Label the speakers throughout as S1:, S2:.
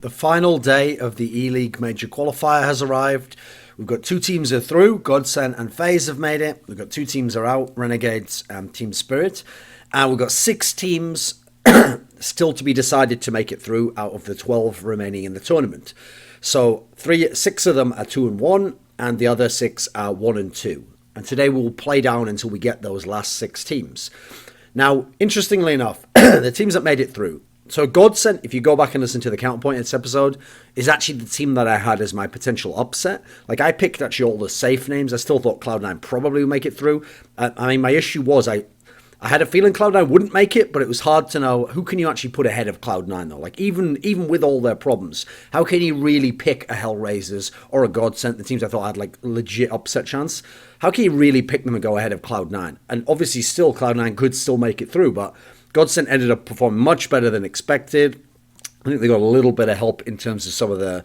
S1: The final day of the ELEAGUE Major Qualifier has arrived. We've got two teams are through. Godsend and FaZe have made it. We've got two teams are out, Renegades and Team Spirit. And we've got 6 teams still to be decided to make it through out of the 12 remaining in the tournament. So 6 of them are 2-1 and the other 6 are 1-2. And today we'll play down until we get those last 6 teams. Now, interestingly enough, the teams that made it through. So Godsend, if you go back and listen to the counterpoint in this episode, is actually the team that I had as my potential upset. Like, I picked actually all the safe names. I still thought Cloud9 probably would make it through. My issue was I had a feeling Cloud9 wouldn't make it, but it was hard to know who can you actually put ahead of Cloud9 though. Like, even with all their problems, how can you really pick a Hellraisers or a Godsend, the teams I thought had like legit upset chance? How can you really pick them and go ahead of Cloud9? And obviously still Cloud9 could still make it through, but Godsend ended up performing much better than expected. I think they got a little bit of help in terms of some of the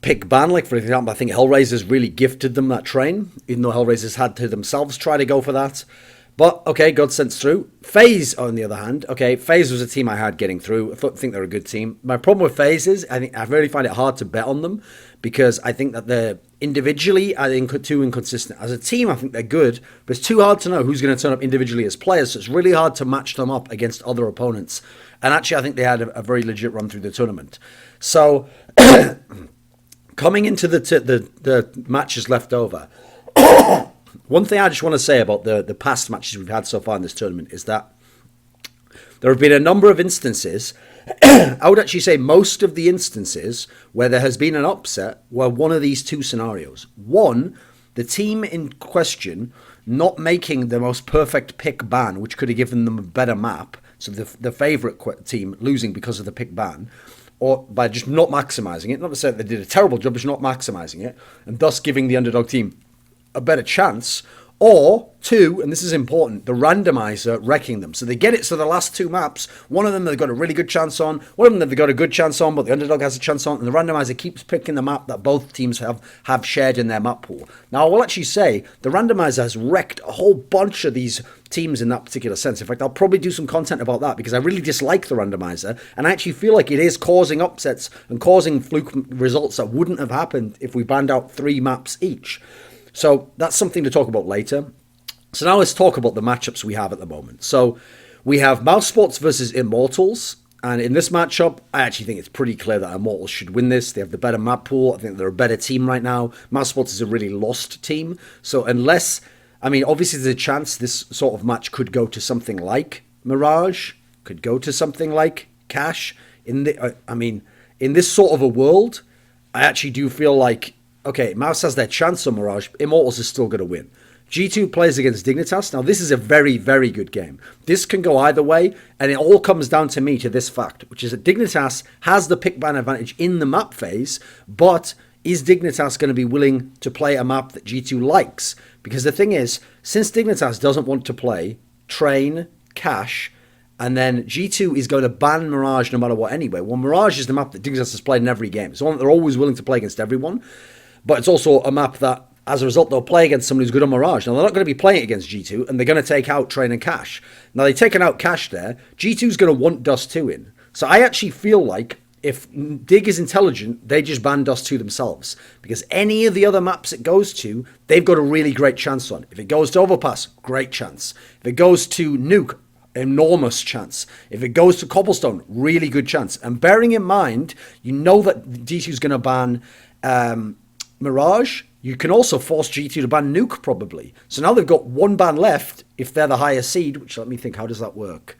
S1: pick ban. Like, for example, I think Hellraisers really gifted them that train, even though Hellraisers had to themselves try to go for that. But, okay, Godsend's through. FaZe, on the other hand, okay, FaZe was a team I had getting through. I think they're a good team. My problem with FaZe is I really find it hard to bet on them because I think that they're individually, too inconsistent. As a team, I think they're good, but it's too hard to know who's going to turn up individually as players, so it's really hard to match them up against other opponents. And actually, I think they had a very legit run through the tournament. So, coming into the matches left over, one thing I just want to say about the past matches we've had so far in this tournament is that there have been a number of instances, I would actually say most of the instances where there has been an upset were one of these two scenarios. One, the team in question not making the most perfect pick ban, which could have given them a better map, so the favourite team losing because of the pick ban, or by just not maximising it, not to say that they did a terrible job, but just not maximising it, and thus giving the underdog team a better chance. Or 2, and this is important, the randomizer wrecking them. So they get it, so the last 2 maps, one of them they've got a really good chance on, one of them they've got a good chance on, but the underdog has a chance on, and the randomizer keeps picking the map that both teams have shared in their map pool. Now, I will actually say, the randomizer has wrecked a whole bunch of these teams in that particular sense. In fact, I'll probably do some content about that, because I really dislike the randomizer, and I actually feel like it is causing upsets and causing fluke results that wouldn't have happened if we banned out 3 maps each. So that's something to talk about later. So now let's talk about the matchups we have at the moment. So we have Mouse Sports versus Immortals. And in this matchup, I actually think it's pretty clear that Immortals should win this. They have the better map pool. I think they're a better team right now. Mouse Sports is a really lost team. So unless, I mean, obviously there's a chance this sort of match could go to something like Mirage, could go to something like Cash. In this sort of a world, I actually do feel like, okay, Mouse has their chance on Mirage, but Immortals is still going to win. G2 plays against Dignitas. Now, this is a very, very good game. This can go either way, and it all comes down to me to this fact, which is that Dignitas has the pick ban advantage in the map phase, but is Dignitas going to be willing to play a map that G2 likes? Because the thing is, since Dignitas doesn't want to play Train, Cash, and then G2 is going to ban Mirage no matter what anyway. Well, Mirage is the map that Dignitas has played in every game. It's one that they're always willing to play against everyone. But it's also a map that, as a result, they'll play against someone who's good on Mirage. Now, they're not going to be playing it against G2, and they're going to take out Train and Cash. Now, they've taken out Cash there. G2's going to want Dust 2 in. So I actually feel like if Dig is intelligent, they just ban Dust 2 themselves. Because any of the other maps it goes to, they've got a really great chance on. If it goes to Overpass, great chance. If it goes to Nuke, enormous chance. If it goes to Cobblestone, really good chance. And bearing in mind, you know that G2's going to ban Mirage. You can also force G2 to ban Nuke, probably. So now they've got 1 ban left if they're the higher seed, which, let me think, how does that work?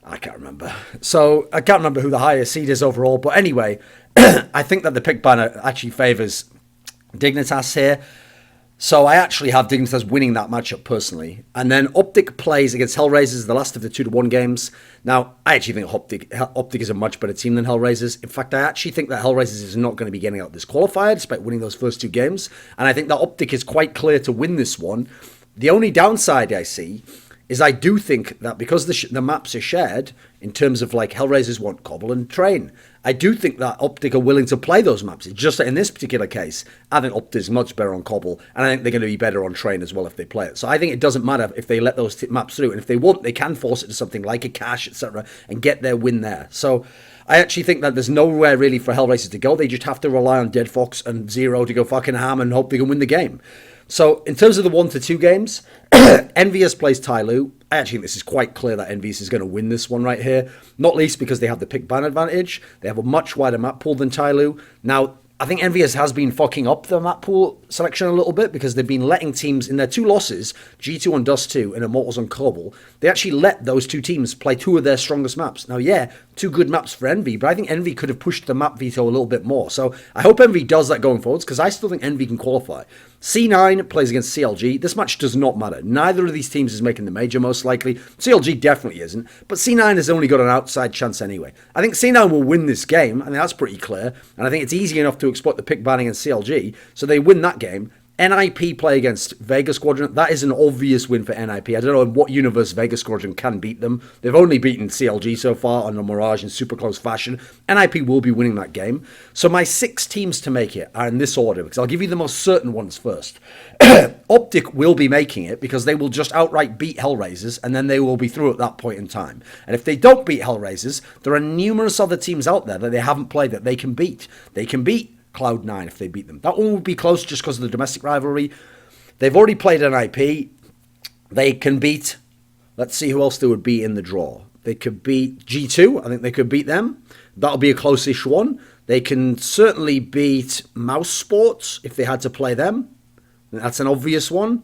S1: I can't remember. So I can't remember who the higher seed is overall. But anyway, I think that the pick ban actually favours Dignitas here. So I actually have Dignitas winning that matchup personally. And then Optic plays against Hellraisers, the last of the 2-1 games. Now, I actually think Optic is a much better team than Hellraisers. In fact, I actually think that Hellraisers is not going to be getting out this qualifier despite winning those first 2 games. And I think that Optic is quite clear to win this one. The only downside I see is I do think that because the maps are shared, in terms of like Hellraisers want Cobble and Train, I do think that Optic are willing to play those maps. It's just that in this particular case, I think Optic is much better on Cobble, and I think they're going to be better on Train as well if they play it. So I think it doesn't matter if they let those maps through, and if they want, they can force it to something like a Cash, etc., and get their win there. So I actually think that there's nowhere really for Hellraisers to go. They just have to rely on Dead Fox and Zero to go fucking ham and hope they can win the game. So in terms of the 1-2 games, Envious plays Tyloo. I actually think this is quite clear that Envious is going to win this one right here. Not least because they have the pick ban advantage. They have a much wider map pool than Tyloo. Now, I think Envious has been fucking up the map pool selection a little bit because they've been letting teams, in their 2 losses, G2 on Dust 2 and Immortals on Cobble, they actually let those 2 teams play 2 of their strongest maps. Now, yeah, 2 good maps for Envy, but I think Envy could have pushed the map veto a little bit more. So I hope Envy does that going forwards because I still think Envy can qualify. C9 plays against CLG. This match does not matter. Neither of these teams is making the major, most likely. CLG definitely isn't, but C9 has only got an outside chance anyway. I think C9 will win this game. I think that's pretty clear, and I think it's easy enough to exploit the pick banning against CLG, so they win that game. NIP play against Vega Squadron. That is an obvious win for NIP. I don't know in what universe Vega Squadron can beat them. They've only beaten CLG so far on a Mirage in super close fashion. NIP will be winning that game. So my 6 teams to make it are in this order, because I'll give you the most certain ones first. Optic will be making it because they will just outright beat Hellraisers, and then they will be through at that point in time. And if they don't beat Hellraisers, there are numerous other teams out there that they haven't played that they can beat. They can beat Cloud9 if they beat them. That one would be close just because of the domestic rivalry. They've already played NIP. They can beat, let's see who else they would beat in the draw. They could beat G2. I think they could beat them. That'll be a close-ish one. They can certainly beat Mouse Sports if they had to play them. That's an obvious one.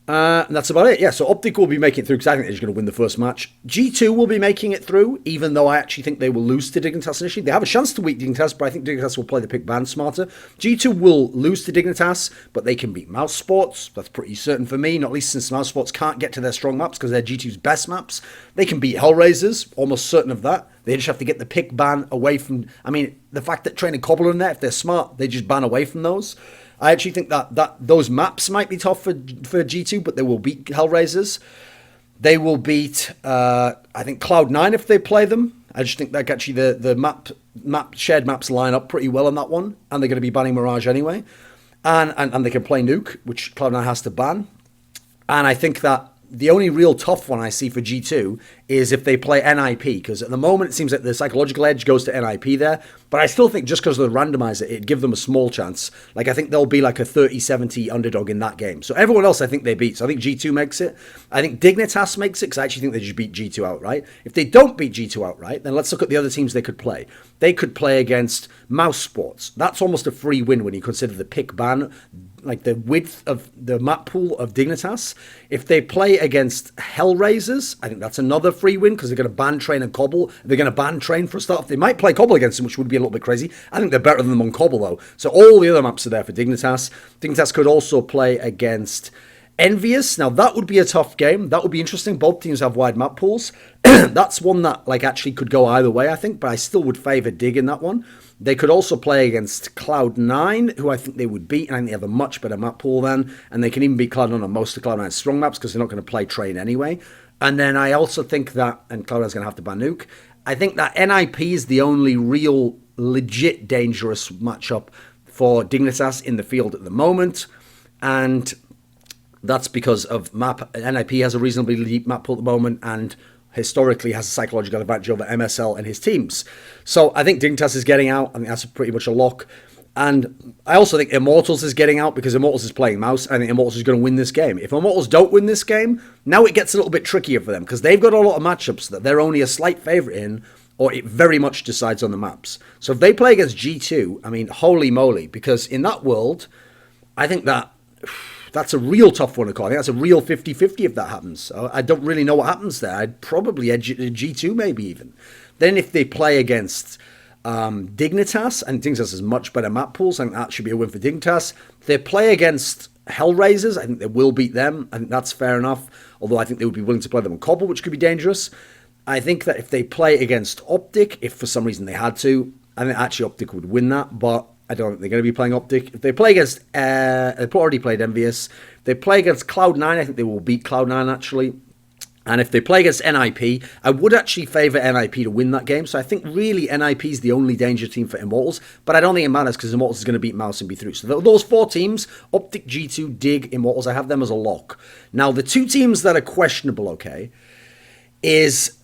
S1: And that's about it. Yeah, so Optic will be making it through because I think they're just going to win the first match. G2 will be making it through, even though I actually think they will lose to Dignitas initially. They have a chance to beat Dignitas, but I think Dignitas will play the pick ban smarter. G2 will lose to Dignitas, but they can beat Mouse Sports. That's pretty certain for me, not least since Mouse Sports can't get to their strong maps because they're G2's best maps. They can beat Hellraisers, almost certain of that. They just have to get the pick ban away from... I mean, the fact that Train and Cobble are in there, if they're smart, they just ban away from those. I actually think that those maps might be tough for G2, but they will beat Hellraisers. They will beat, I think, Cloud9 if they play them. I just think that actually the shared maps line up pretty well on that one, and they're going to be banning Mirage anyway. And they can play Nuke, which Cloud9 has to ban. And I think that the only real tough one I see for G2 is if they play NIP, because at the moment it seems like the psychological edge goes to NIP there, but I still think just because of the randomizer, it'd give them a small chance. Like, I think they'll be like a 30-70 underdog in that game. So everyone else I think they beat. So I think G2 makes it. I think Dignitas makes it, because I actually think they just beat G2 outright. If they don't beat G2 outright, then let's look at the other teams they could play. They could play against Mouse Sports. That's almost a free win when you consider the pick ban, like the width of the map pool of Dignitas. If they play against Hellraisers, I think that's another free win because they're going to ban Train and Cobble. They're going to ban Train for a start. They might play Cobble against them, which would be a little bit crazy. I think they're better than them on Cobble, though. So all the other maps are there for Dignitas. Dignitas could also play against Envious. Now, that would be a tough game. That would be interesting. Both teams have wide map pools. That's one that actually could go either way, I think, but I still would favour Dig in that one. They could also play against Cloud9, who I think they would beat, and I think they have a much better map pool then, and they can even beat Cloud9 on most of Cloud9's strong maps because they're not going to play Train anyway. And then I also think that, and Cloud9's going to have to ban Nuke, I think that NIP is the only real, legit dangerous matchup for Dignitas in the field at the moment, and that's because of map. NIP has a reasonably deep map pool at the moment, and historically has a psychological advantage over MSL and his teams. So I think Dignitas is getting out. I think that's pretty much a lock. And I also think Immortals is getting out because Immortals is playing Mouse. I think Immortals is going to win this game. If Immortals don't win this game, now it gets a little bit trickier for them because they've got a lot of matchups that they're only a slight favourite in, or it very much decides on the maps. So if they play against G2, I mean, holy moly, because in that world, I think that's a real tough one to call. I think that's a real 50-50 if that happens. I don't really know what happens there. I'd probably edge G2 maybe even. Then if they play against Dignitas, and Dignitas has much better map pools, I think that should be a win for Dignitas. If they play against Hellraisers, I think they will beat them. I think that's fair enough, although I think they would be willing to play them on Cobble, which could be dangerous. I think that if they play against Optic, if for some reason they had to, I think actually Optic would win that, but I don't think they're going to be playing Optic. If they play against, they've already played Envious. If they play against Cloud9, I think they will beat Cloud9 actually. And if they play against NIP, I would actually favour NIP to win that game. So I think really NIP is the only danger team for Immortals. But I don't think it matters because Immortals is going to beat Mouse and be through. So those 4 teams, Optic, G2, Dig, Immortals, I have them as a lock. Now the 2 teams that are questionable, okay, is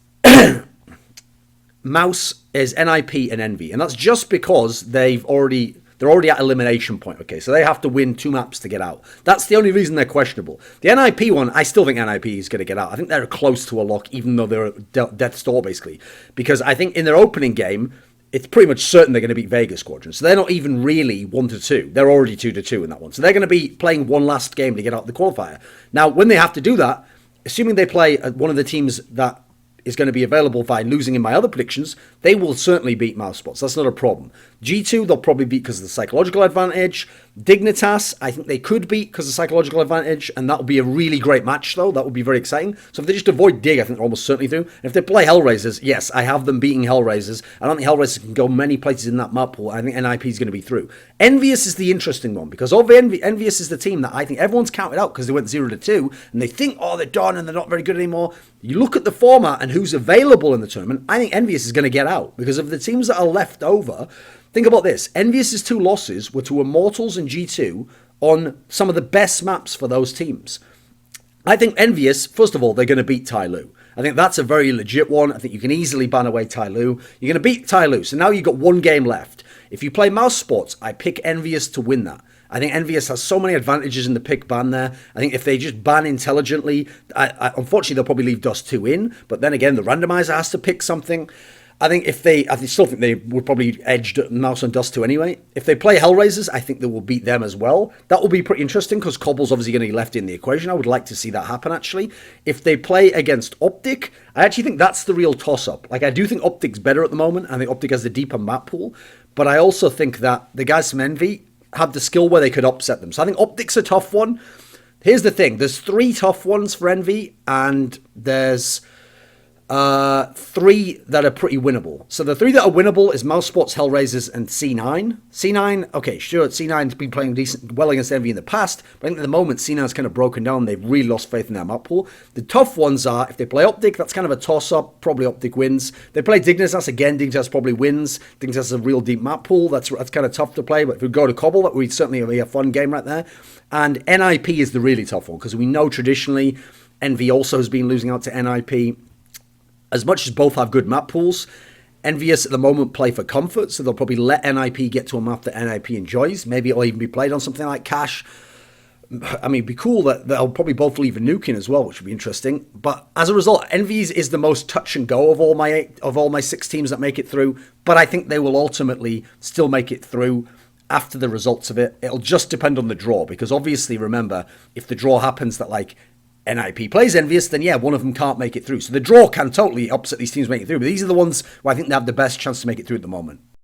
S1: Mouse is NIP and Envy, and that's just because they're already at elimination point. Okay, so they have to win 2 maps to get out. That's the only reason they're questionable. The NIP one, I still think NIP is going to get out. I think they're close to a lock, even though they're at death's door, basically. Because I think in their opening game, it's pretty much certain they're going to beat Vega Squadron. So they're not even really 1-2. They're already 2-2 in that one. So they're going to be playing one last game to get out the qualifier. Now, when they have to do that, assuming they play one of the teams that is going to be available by losing in my other predictions, they will certainly beat Mouse Spots. That's not a problem. G2, they'll probably beat because of the psychological advantage. Dignitas, I think they could beat because of the psychological advantage, and that will be a really great match, though. That would be very exciting. So if they just avoid Dig, I think they're almost certainly through. And if they play Hellraisers, yes, I have them beating Hellraisers. I don't think Hellraisers can go many places in that map pool. I think NIP is going to be through. Envious is the interesting one, because Envious is the team that I think everyone's counted out because they went 0-2, and they think, oh, they're done and they're not very good anymore. You look at the format and who's available in the tournament, I think Envious is going to get out, because of the teams that are left over. Think about this. Envious's 2 losses were to Immortals and G2 on some of the best maps for those teams. I think Envious, first of all, they're going to beat Tyloo. I think that's a very legit one. I think you can easily ban away Tyloo. You're going to beat Tyloo. So now you've got 1 game left. If you play Mouse Sports, I pick Envious to win that. I think Envious has so many advantages in the pick ban there. I think if they just ban intelligently, unfortunately, they'll probably leave Dust 2 in. But then again, the randomizer has to pick something. I still think they would probably edge Mouse and Dust 2 anyway. If they play Hellraisers, I think they will beat them as well. That will be pretty interesting because Cobble's obviously going to be left in the equation. I would like to see that happen, actually. If they play against Optic, I actually think that's the real toss-up. Like, I do think Optic's better at the moment. I think Optic has the deeper map pool. But I also think that the guys from Envy have the skill where they could upset them. So I think Optic's a tough one. Here's the thing. There's 3 tough ones for Envy, and there's 3 that are pretty winnable. So the 3 that are winnable is Mouse Spots, Hellraisers, and C9. C9, okay, sure, C9's been playing well against Envy in the past, but I think at the moment C9's kind of broken down. They've really lost faith in their map pool. The tough ones are, if they play Optic, that's kind of a toss-up. Probably Optic wins. They play Dignitas, again, Dignitas probably wins. Dignitas has a real deep map pool. That's kind of tough to play, but if we go to Cobble, that would certainly be a fun game right there. And NIP is the really tough one, because we know traditionally Envy also has been losing out to NIP. As much as both have good map pools, Envious at the moment play for comfort, so they'll probably let NIP get to a map that NIP enjoys. Maybe it'll even be played on something like Cash. I mean, it'd be cool that they'll probably both leave a nuke in as well, which would be interesting. But as a result, Envy's is the most touch and go of all my 6 teams that make it through. But I think they will ultimately still make it through after the results of it. It'll just depend on the draw, because obviously, remember, if the draw happens that like NIP plays Envious, then yeah, one of them can't make it through. So the draw can totally upset these teams making it through. But these are the ones where I think they have the best chance to make it through at the moment.